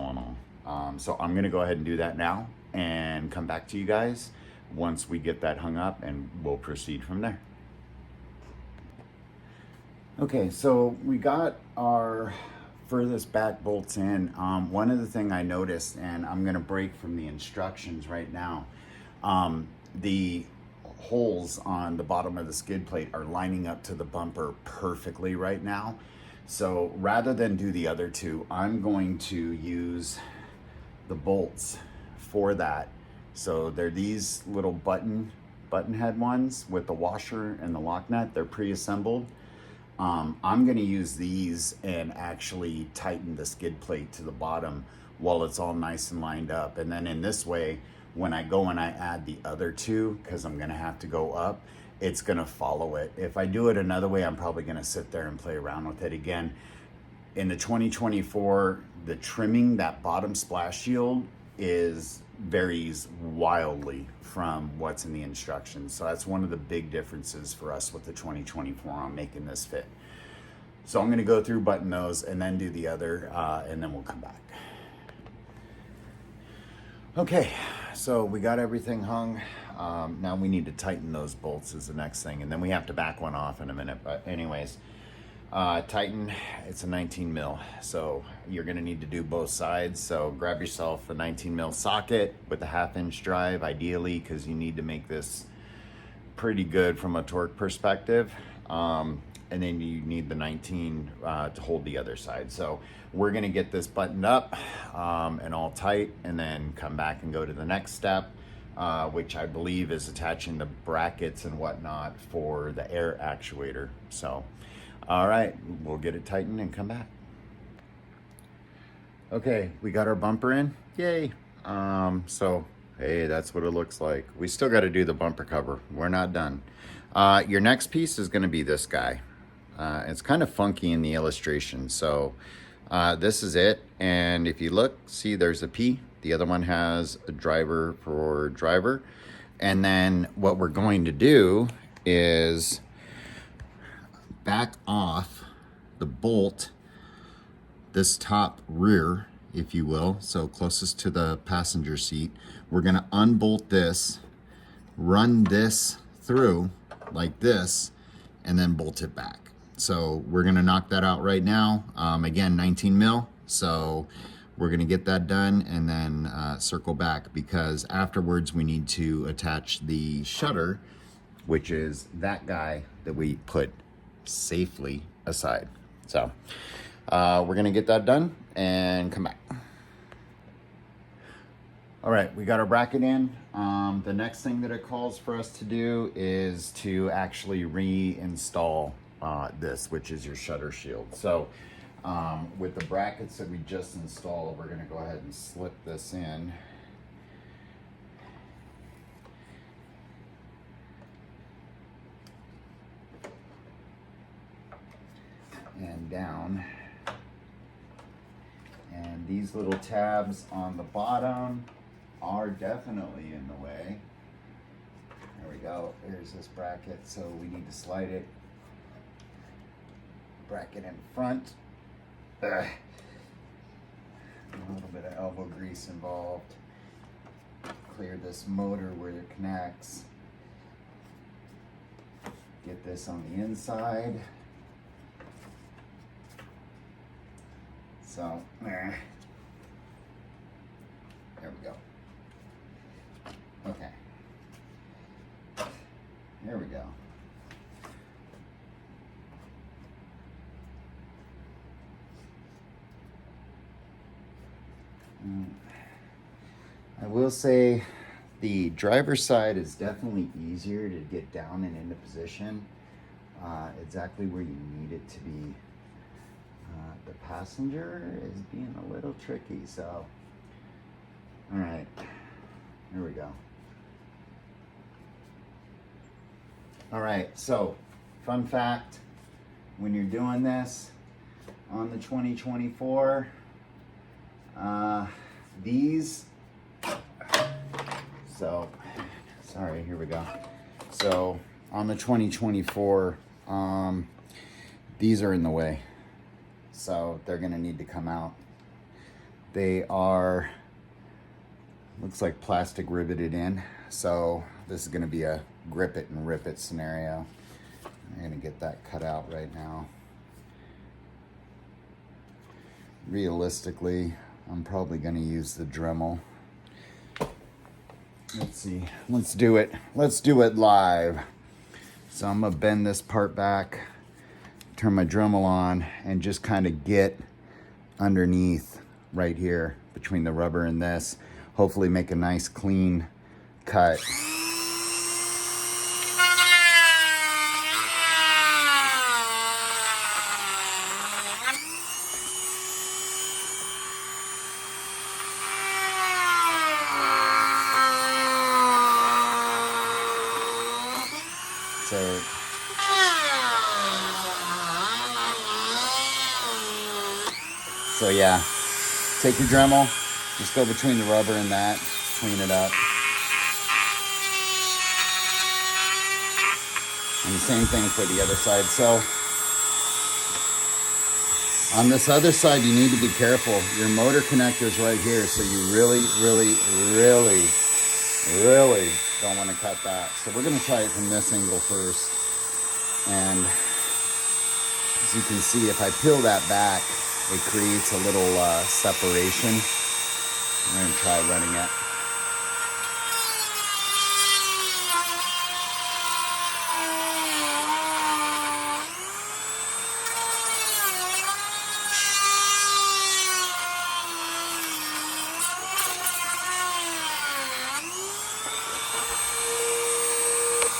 in all. So I'm gonna go ahead and do that now and come back to you guys once we get that hung up, and we'll proceed from there. Okay, so we got our furthest back bolts in. One of the things I noticed, and I'm gonna break from the instructions right now, the holes on the bottom of the skid plate are lining up to the bumper perfectly right now. So rather than do the other 2, I'm going to use the bolts for that. So they're these little button head ones with the washer and the lock nut. They're pre-assembled. I'm gonna use these and actually tighten the skid plate to the bottom while it's all nice and lined up. And then in this way, when I go and I add the other two, because I'm gonna have to go up, it's gonna follow it. If I do it another way, I'm probably gonna sit there and play around with it again. In the 2024, the trimming, that bottom splash shield varies wildly from what's in the instructions. So that's one of the big differences for us with the 2024 on making this fit. So I'm gonna go through, button those, and then do the other, and then we'll come back. Okay, so we got everything hung. Now we need to tighten those bolts is the next thing, and then we have to back one off in a minute. But anyways, tighten, it's a 19 mil. So you're gonna need to do both sides. So grab yourself a 19 mil socket with a 1/2-inch drive, ideally, because you need to make this pretty good from a torque perspective. And then you need the 19 to hold the other side. So we're gonna get this buttoned up and all tight, and then come back and go to the next step, which I believe is attaching the brackets and whatnot for the air actuator. So, all right, we'll get it tightened and come back. Okay, we got our bumper in, yay. So, hey, that's what it looks like. We still gotta do the bumper cover, we're not done. Your next piece is gonna be this guy. It's kind of funky in the illustration. So this is it. And if you look, see there's a P. The other one has a driver for driver. And then what we're going to do is back off the bolt, this top rear, if you will. So closest to the passenger seat. We're gonna unbolt this, run this through like this, and then bolt it back. So we're gonna knock that out right now. Again, 19 mil. So we're gonna get that done and then circle back, because afterwards we need to attach the shutter, which is that guy that we put safely aside. So we're gonna get that done and come back. All right, we got our bracket in. The next thing that it calls for us to do is to actually reinstall this, which is your shutter shield. So with the brackets that we just installed, we're going to go ahead and slip this in. And down. And these little tabs on the bottom are definitely in the way. There we go. There's this bracket, so we need to slide it. Bracket in front. Ugh. A little bit of elbow grease involved. Clear this motor where it connects. Get this on the inside. So, there we go. Okay. There we go. I will say the driver's side is definitely easier to get down and into position, exactly where you need it to be. The passenger is being a little tricky, so all right, here we go. All right, so fun fact, when you're doing this on the 2024, these, so sorry, here we go. So on the 2024, these are in the way, so they're gonna need to come out. They are, looks like plastic riveted in, so this is gonna be a grip it and rip it scenario. I'm gonna get that cut out right now. Realistically, I'm probably gonna use the Dremel. Let's see, let's do it. Let's do it live. So I'm gonna bend this part back, turn my Dremel on, and just kind of get underneath right here between the rubber and this. Hopefully make a nice clean cut. So yeah, take your Dremel, just go between the rubber and that, clean it up. And the same thing for the other side. So on this other side, you need to be careful. Your motor connector's right here, so you really don't want to cut that. So we're gonna try it from this angle first. And as you can see, if I peel that back, it creates a little separation. I'm gonna try running it.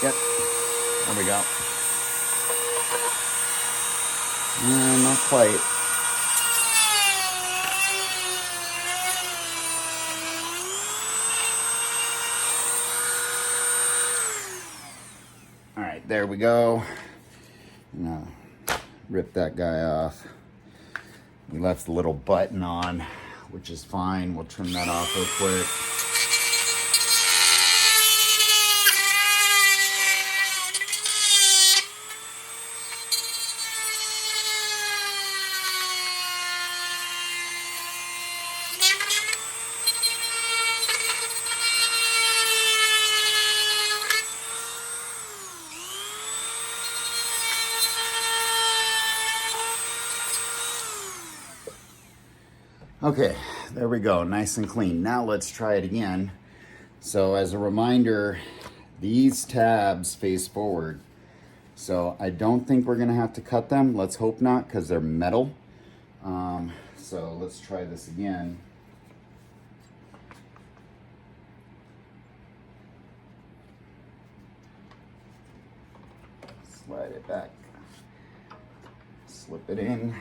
Yep, there we go. Not quite. All right, there we go. Now, rip that guy off. We left the little button on, which is fine. We'll trim that off real quick. Okay, there we go, nice and clean. Now let's try it again. So as a reminder, these tabs face forward. So I don't think we're gonna have to cut them. Let's hope not, because they're metal. So let's try this again. Slide it back, slip it in.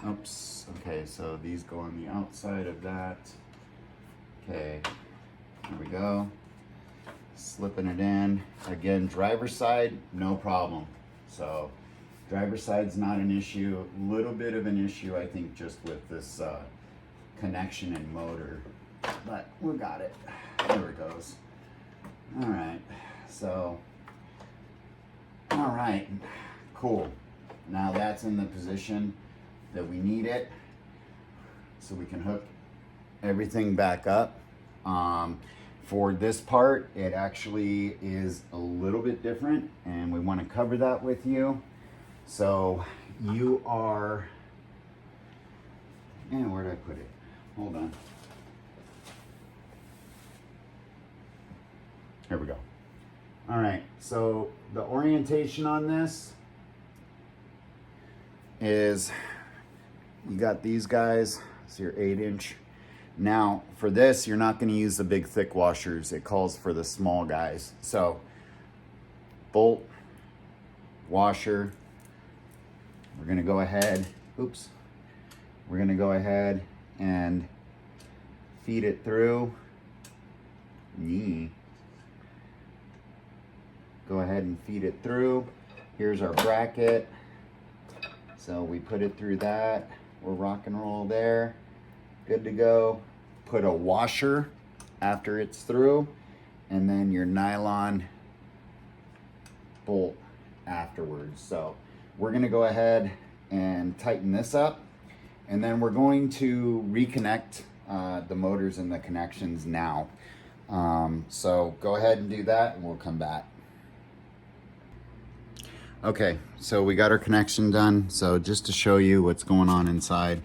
Oops, okay, so these go on the outside of that. Okay, there we go. Slipping it in. Again, driver's side, no problem. So driver's side's not an issue. A little bit of an issue, I think, just with this connection and motor. But we got it. There it goes. All right, so, all right, cool. Now that's in the position that we need it, so we can hook everything back up. For this part, it actually is a little bit different, and we want to cover that with you. So you are, and where did I put it? Hold on. Here we go. All right, so the orientation on this is, you got these guys, it's your 8-inch. Now, for this, you're not gonna use the big thick washers. It calls for the small guys. So, bolt, washer, we're gonna go ahead, oops. We're gonna go ahead and feed it through. Go ahead and feed it through. Here's our bracket. So we put it through that. We're rock and roll there. Good to go. Put a washer after it's through, and then your nylon bolt afterwards. So we're gonna go ahead and tighten this up, and then we're going to reconnect the motors and the connections now. So go ahead and do that, and we'll come back. Okay, so we got our connection done. So just to show you what's going on inside,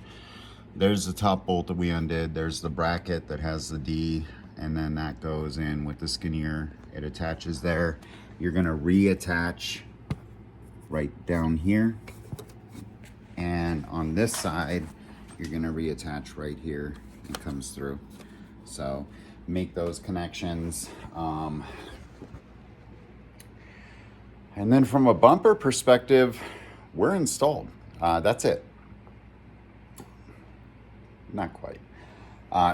there's the top bolt that we undid. There's the bracket that has the D, and then that goes in with the skinnier. It attaches there. You're gonna reattach right down here. And on this side, you're gonna reattach right here. It comes through. So make those connections. And then from a bumper perspective, we're installed. That's it. Not quite.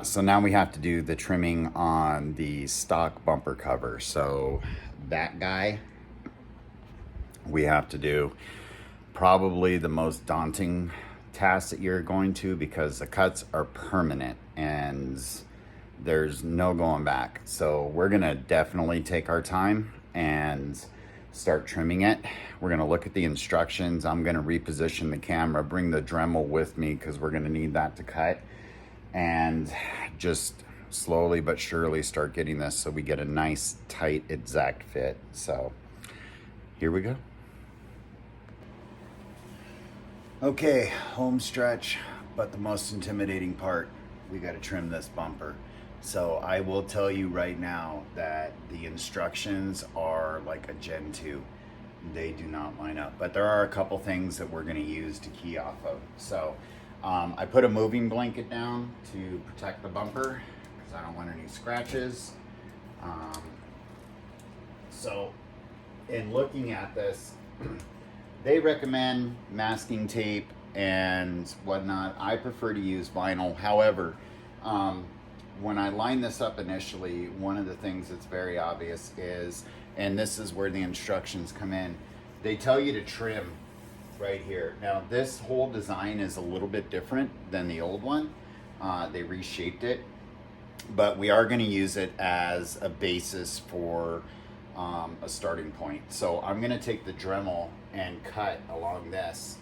So now we have to do the trimming on the stock bumper cover. So that guy, we have to do probably the most daunting task that you're going to, because the cuts are permanent and there's no going back. So we're gonna definitely take our time and start trimming it. We're gonna look at the instructions. I'm gonna reposition the camera, bring the Dremel with me because we're gonna need that to cut, and just slowly but surely start getting this so we get a nice, tight, exact fit. So here we go. Okay, home stretch, but the most intimidating part, we got to trim this bumper. So I will tell you right now that the instructions are like a Gen 2. They do not line up, but there are a couple things that we're going to use to key off of. So I put a moving blanket down to protect the bumper because I don't want any scratches. So in looking at this, they recommend masking tape and whatnot. I prefer to use vinyl. However, when I line this up initially, one of the things that's very obvious is, and this is where the instructions come in, they tell you to trim right here. Now this whole design is a little bit different than the old one. They reshaped it, but we are going to use it as a basis for a starting point. So I'm going to take the Dremel and cut along this.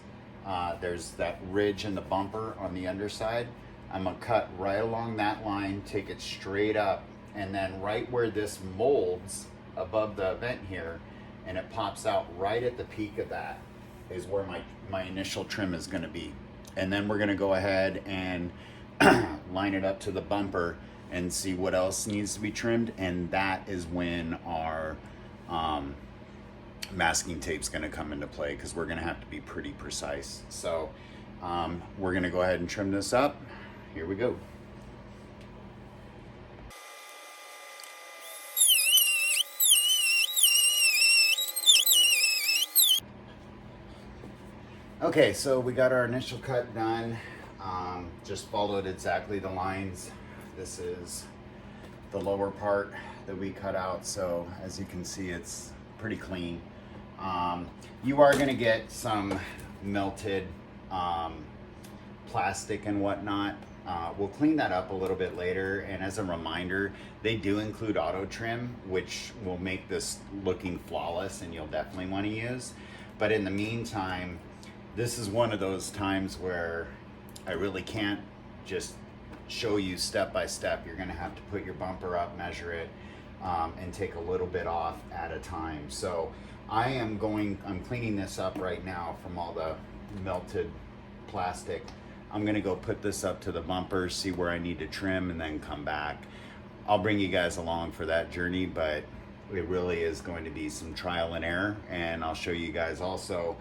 There's that ridge in the bumper on the underside. I'm going to cut right along that line, take it straight up, and then right where this molds above the vent here, and it pops out right at the peak of that, is where my initial trim is going to be. And then we're going to go ahead and line it up to the bumper and see what else needs to be trimmed, and that is when our masking tape's going to come into play, because we're going to have to be pretty precise. So we're going to go ahead and trim this up. Here we go. Okay, so we got our initial cut done. Just followed exactly the lines. This is the lower part that we cut out, so as you can see, it's pretty clean. You are going to get some melted plastic and whatnot. We'll clean that up a little bit later, and as a reminder, they do include auto trim, which will make this looking flawless and you'll definitely want to use. But in the meantime, this is one of those times where I really can't just show you step by step. You're going to have to put your bumper up, measure it, and take a little bit off at a time. So I'm cleaning this up right now from all the melted plastic. I'm going to go put this up to the bumper, see where I need to trim, and then come back. I'll bring you guys along for that journey, but it really is going to be some trial and error, and I'll show you guys also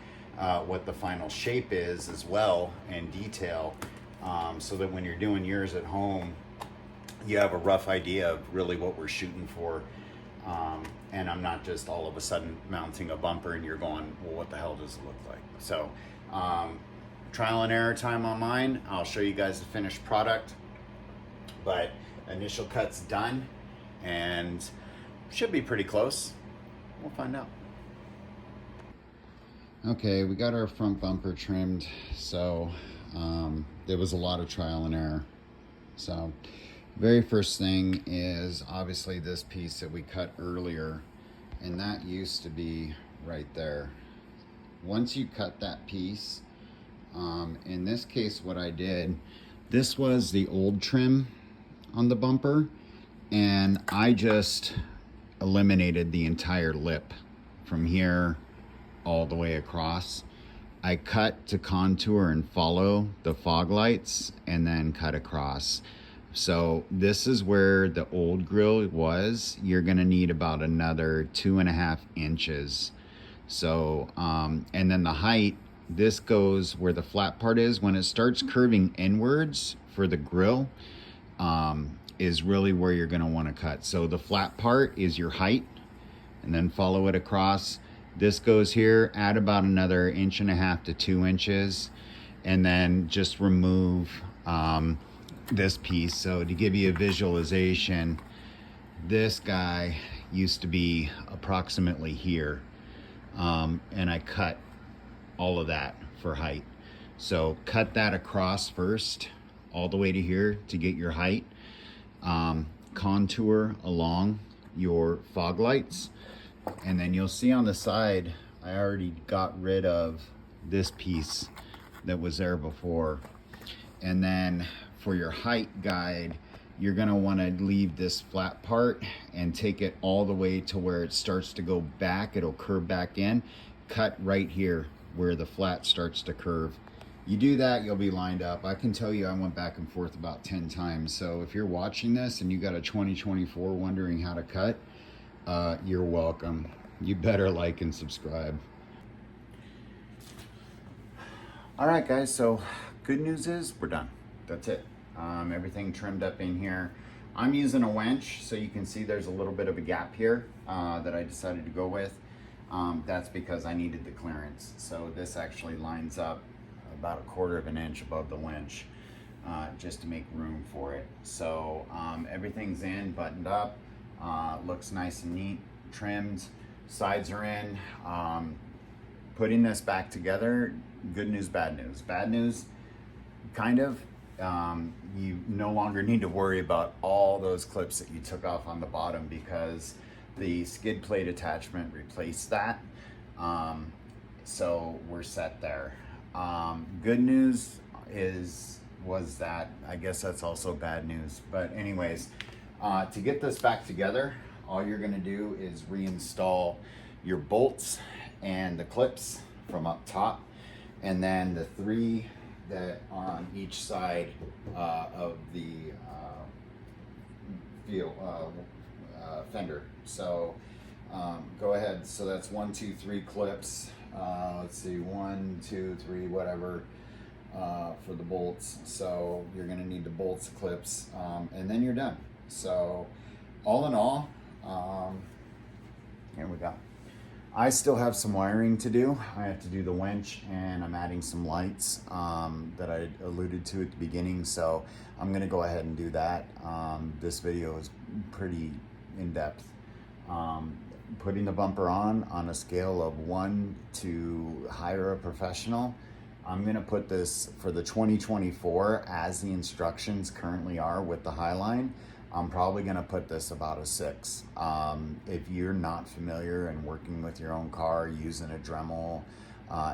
what the final shape is as well, and detail, so that when you're doing yours at home, you have a rough idea of really what we're shooting for. And I'm not just all of a sudden mounting a bumper and you're going, well, what the hell does it look like? So trial and error time on mine. I'll show you guys the finished product, but initial cut's done and should be pretty close. We'll find out. Okay, we got our front bumper trimmed, so there was a lot of trial and error. So very first thing is obviously this piece that we cut earlier, and that used to be right there. Once you cut that piece, in this case what I did, this was the old trim on the bumper, and I just eliminated the entire lip from here all the way across. I cut to contour and follow the fog lights and then cut across. So this is where the old grill was. You're gonna need about another 2.5 inches. So, and then the height, this goes where the flat part is. When it starts curving inwards for the grill, is really where you're gonna wanna cut. So the flat part is your height, and then follow it across. This goes here, add about another 1.5 to 2 inches, and then just remove this piece. So to give you a visualization, this guy, used to be approximately here, and I cut all of that for height. So cut that across first, all the way to here to get your height. Contour along your fog lights, and then you'll see on the side, I already got rid of this piece that was there before. And then for your height guide, you're gonna wanna leave this flat part and take it all the way to where it starts to go back. It'll curve back in. Cut right here where the flat starts to curve. You do that, you'll be lined up. I can tell you I went back and forth about 10 times. So if you're watching this and you got a 2024 wondering how to cut, you're welcome. You better like and subscribe. All right, guys, so good news is we're done. That's it. Everything trimmed up in here. I'm using a winch, so you can see there's a little bit of a gap here that I decided to go with. That's because I needed the clearance. So this actually lines up about 1/4 of an inch above the winch, just to make room for it. So everything's in, buttoned up, looks nice and neat, trimmed, sides are in. Putting this back together, good news, bad news. Bad news, kind of, you no longer need to worry about all those clips that you took off on the bottom, because the skid plate attachment replaced that. So we're set there. Good news was that, I guess that's also bad news, but anyways, to get this back together, all you're gonna do is reinstall your bolts and the clips from up top, and then the 3 that are on each side of the fender. So go ahead, so that's 1, 2, 3 clips. Let's see, 1, 2, 3, whatever, for the bolts. So you're gonna need the bolts, clips, and then you're done. So all in all, here we go. I still have some wiring to do. I have to do the winch, and I'm adding some lights that I alluded to at the beginning. So I'm gonna go ahead and do that. This video is pretty in-depth. Putting the bumper on a scale of 1 to hire a professional, I'm gonna put this for the 2024 as the instructions currently are with the HiLine. I'm probably gonna put this about a 6. If you're not familiar and working with your own car, using a Dremel,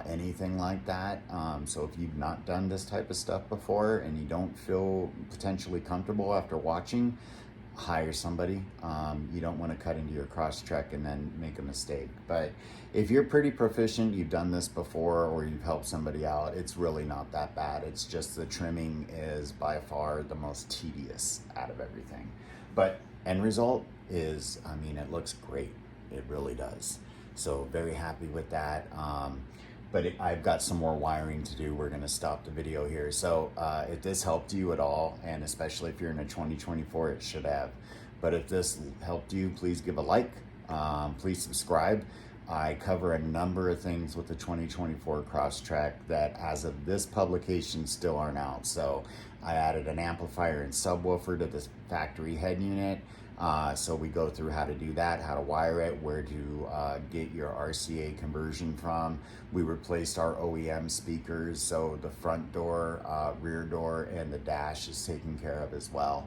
anything like that, so if you've not done this type of stuff before and you don't feel potentially comfortable after watching, hire somebody. You don't want to cut into your Crosstrek and then make a mistake. But if you're pretty proficient, you've done this before, or you've helped somebody out, it's really not that bad. It's just the trimming is by far the most tedious out of everything. But end result is, I mean, it looks great. It really does. So very happy with that. But I've got some more wiring to do. We're gonna stop the video here. So if this helped you at all, and especially if you're in a 2024, it should have. But if this helped you, please give a like, please subscribe. I cover a number of things with the 2024 Crosstrek that as of this publication still aren't out. So I added an amplifier and subwoofer to this factory head unit. So we go through how to do that, how to wire it, where to get your RCA conversion from. We replaced our OEM speakers, so the front door, rear door, and the dash is taken care of as well.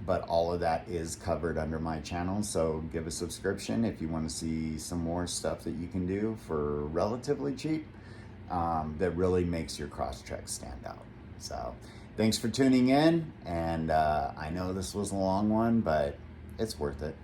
But all of that is covered under my channel, so give a subscription if you want to see some more stuff that you can do for relatively cheap, that really makes your Crosstrek stand out. So thanks for tuning in, and I know this was a long one, but it's worth it.